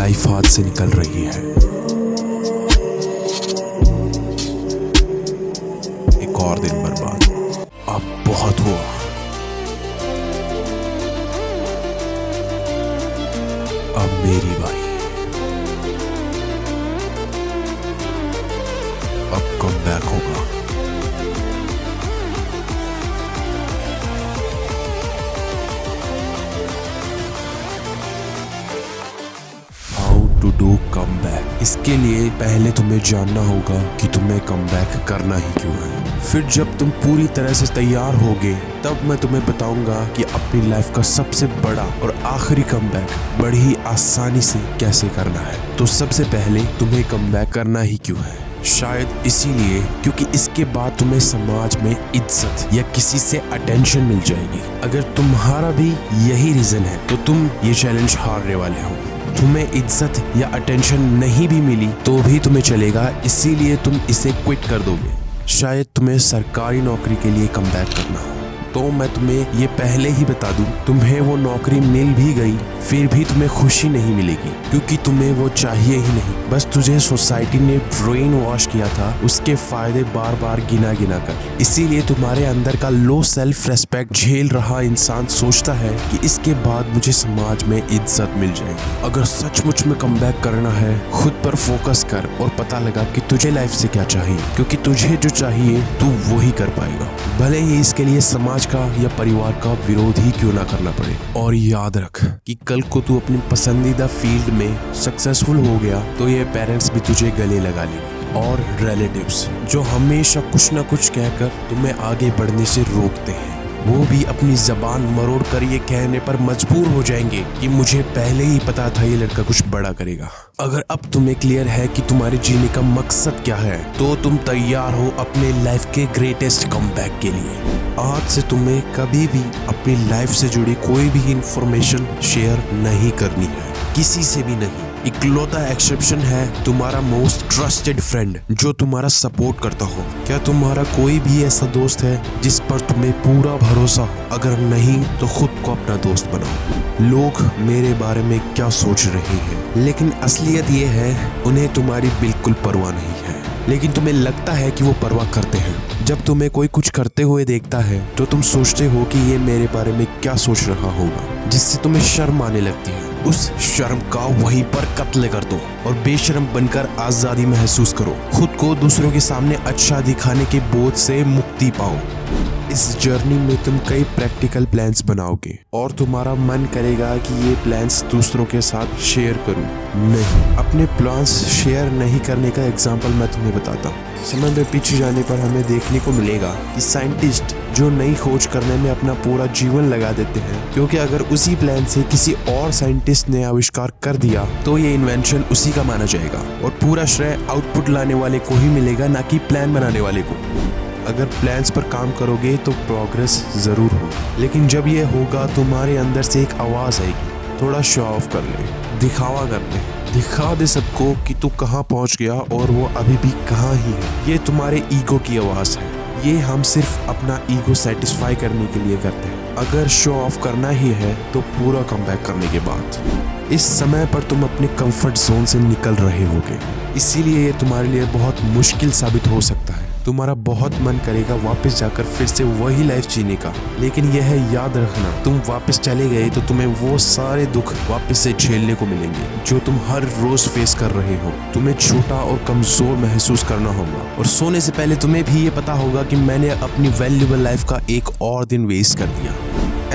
Life हाथ से निकल रही है। एक और दिन बर्बाद। अब बहुत हुआ। अब मेरी बारी। अब कमबैक होगा। To do comeback. इसके लिए पहले तुम्हें जानना होगा कि तुम्हें कमबैक करना ही क्यों है। फिर जब तुम पूरी तरह से तैयार होगे तब मैं तुम्हें बताऊंगा कि अपनी लाइफ का सबसे बड़ा और आखिरी कमबैक बड़ी आसानी से कैसे करना है। तो सबसे पहले तुम्हें कमबैक करना ही क्यों है? शायद इसीलिए क्योंकि इसके बाद तुम्हें समाज में इज्जत या किसी से अटेंशन मिल जाएगी। अगर तुम्हारा भी यही रीजन है तो तुम ये चैलेंज हारने वाले हो। तुम्हें इज्जत या अटेंशन नहीं भी मिली तो भी तुम्हें चलेगा, इसीलिए तुम इसे क्विट कर दोगे। शायद तुम्हें सरकारी नौकरी के लिए कमबैक करना हो तो मैं तुम्हें ये पहले ही बता दूं, तुम्हें वो नौकरी मिल भी गई फिर भी तुम्हें खुशी नहीं मिलेगी क्योंकि तुम्हें वो चाहिए ही नहीं। बस तुझे सोसाइटी ने ब्रेन वॉश किया था उसके फायदे बार बार गिना गिना कर। इसीलिए तुम्हारे अंदर का लो सेल्फ रेस्पेक्ट झेल रहा इंसान सोचता है कि इसके बाद मुझे समाज में इज्जत मिल जाएगी। अगर सचमुच में कमबैक करना है खुद पर फोकस कर और पता लगा कि तुझे लाइफ से क्या चाहिए, क्योंकि तुझे जो चाहिए तू वो ही कर पाएगा, भले ही इसके लिए समाज का या परिवार का विरोध ही क्यों ना करना पड़े। और याद रख कि कल को तू अपनी पसंदीदा फील्ड में सक्सेसफुल हो गया तो ये पेरेंट्स भी तुझे गले लगा लेंगे और रिलेटिव्स जो हमेशा कुछ ना कुछ कहकर तुम्हें आगे बढ़ने से रोकते हैं वो भी अपनी जबान मरोड़ कर ये कहने पर मजबूर हो जाएंगे कि मुझे पहले ही पता था ये लड़का कुछ बड़ा करेगा। अगर अब तुम्हें क्लियर है कि तुम्हारे जीने का मकसद क्या है तो तुम तैयार हो अपने लाइफ के ग्रेटेस्ट कमबैक के लिए। आज से तुम्हें कभी भी अपनी लाइफ से जुड़ी कोई भी इंफॉर्मेशन शेयर नहीं करनी है, किसी से भी नहीं। इकलौता एक्सेप्शन है तुम्हारा मोस्ट ट्रस्टेड फ्रेंड जो तुम्हारा सपोर्ट करता हो। क्या तुम्हारा कोई भी ऐसा दोस्त है जिस पर तुम्हें पूरा भरोसा हो? अगर नहीं तो खुद को अपना दोस्त बनाओ। लोग मेरे बारे में क्या सोच रहे हैं, लेकिन असलियत ये है उन्हें तुम्हारी बिल्कुल परवाह नहीं है, लेकिन तुम्हें लगता है कि वो परवाह करते हैं। जब तुम्हें कोई कुछ करते हुए देखता है तो तुम सोचते हो कि ये मेरे बारे में क्या सोच रहा होगा, जिससे तुम्हें शर्म आने लगती है। उस शर्म का वहीं पर कत्ल कर दो और बेशर्म बनकर आजादी महसूस करो। खुद को दूसरों के सामने अच्छा दिखाने के बोझ से मुक्ति पाओ। इस जर्नी में तुम कई प्रैक्टिकल प्लान्स बनाओगे और तुम्हारा मन करेगा कि ये प्लान्स दूसरों के साथ शेयर करूं। नहीं, अपने प्लान्स शेयर नहीं करने का एग्जाम्पल मैं तुम्हें बताता हूँ। समय में पीछे जाने पर हमें देखने को मिलेगा कि साइंटिस्ट जो नई खोज करने में अपना पूरा जीवन लगा देते हैं, क्योंकि अगर उसी प्लान से किसी और साइंटिस्ट ने आविष्कार कर दिया तो ये इन्वेंशन उसी का माना जाएगा और पूरा श्रेय आउटपुट लाने वाले को ही मिलेगा, ना कि प्लान बनाने वाले को। अगर प्लान्स पर काम करोगे तो प्रोग्रेस जरूर होगी, लेकिन जब ये होगा तुम्हारे अंदर से एक आवाज आएगी, थोड़ा शो ऑफ कर ले, दिखावा कर ले, दिखा दे सबको कि तू कहाँ पहुँच गया और वो अभी भी कहाँ ही है। ये तुम्हारे ईगो की आवाज है। ये हम सिर्फ अपना ईगो सेटिस्फाई करने के लिए करते हैं। अगर शो ऑफ करना ही है तो पूरा कमबैक करने के बाद। इस समय पर तुम अपने कंफर्ट जोन से निकल रहे होगे, इसीलिए ये तुम्हारे लिए बहुत मुश्किल साबित हो सकता है। तुम्हारा बहुत मन करेगा वापस जाकर फिर से वही लाइफ जीने का, लेकिन यह है याद रखना, तुम वापस चले गए तो तुम्हें वो सारे दुख वापस से झेलने को मिलेंगे जो तुम हर रोज फेस कर रहे हो। तुम्हें छोटा और कमजोर महसूस करना होगा और सोने से पहले तुम्हें भी ये पता होगा कि मैंने अपनी वैल्यूएबल लाइफ का एक और दिन वेस्ट कर दिया।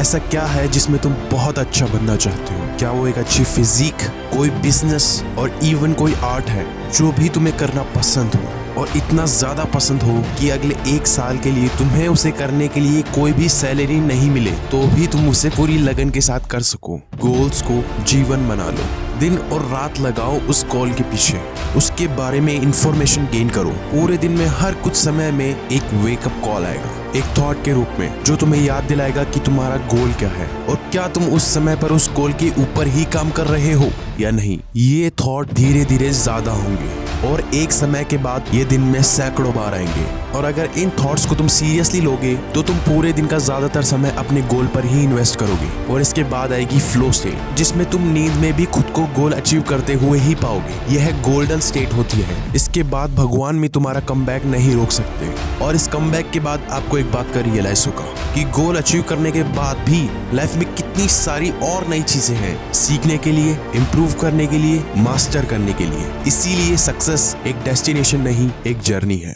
ऐसा क्या है जिसमें तुम बहुत अच्छा बनना चाहते हो? क्या वो एक अच्छी फिजिक, कोई बिजनेस और इवन कोई आर्ट है जो भी तुम्हें करना पसंद हो और इतना ज्यादा पसंद हो कि अगले 1 साल के लिए तुम्हें उसे करने के लिए कोई भी सैलरी नहीं मिले तो भी तुम उसे पूरी लगन के साथ कर सको? गोल्स को जीवन बना लो, दिन और रात लगाओ उस गोल के पीछे, उसके बारे में इंफॉर्मेशन गेन करो। पूरे दिन में हर कुछ समय में एक वेकअप कॉल आएगा, एक थॉट के रूप में, जो तुम्हें याद दिलाएगा कि तुम्हारा गोल क्या है और क्या तुम उस समय पर उस गोल के ऊपर ही काम कर रहे हो या नहीं। ये थॉट धीरे धीरे ज्यादा होंगे और एक समय के बाद ये दिन में सैकड़ों बार आएंगे। और अगर इन थॉट्स को तुम सीरियसली लोगे तो तुम पूरे दिन का ज्यादातर समय अपने गोल पर ही इन्वेस्ट करोगे। और इसके बाद आएगी फ्लो स्टेट, जिसमें तुम नींद में भी खुद को गोल अचीव करते हुए ही पाओगे। यह गोल्डन स्टेट होती है। इसके बाद भगवान भी तुम्हारा कमबैक नहीं रोक सकते। और इस कमबैक के बाद आपको एक बात का रियलाइज होगा कि गोल अचीव करने के बाद भी लाइफ में कितनी सारी और नई चीजें हैं सीखने के लिए, इम्प्रूव करने के लिए, मास्टर करने के लिए। इसीलिए सक्सेस एक डेस्टिनेशन नहीं, एक जर्नी है।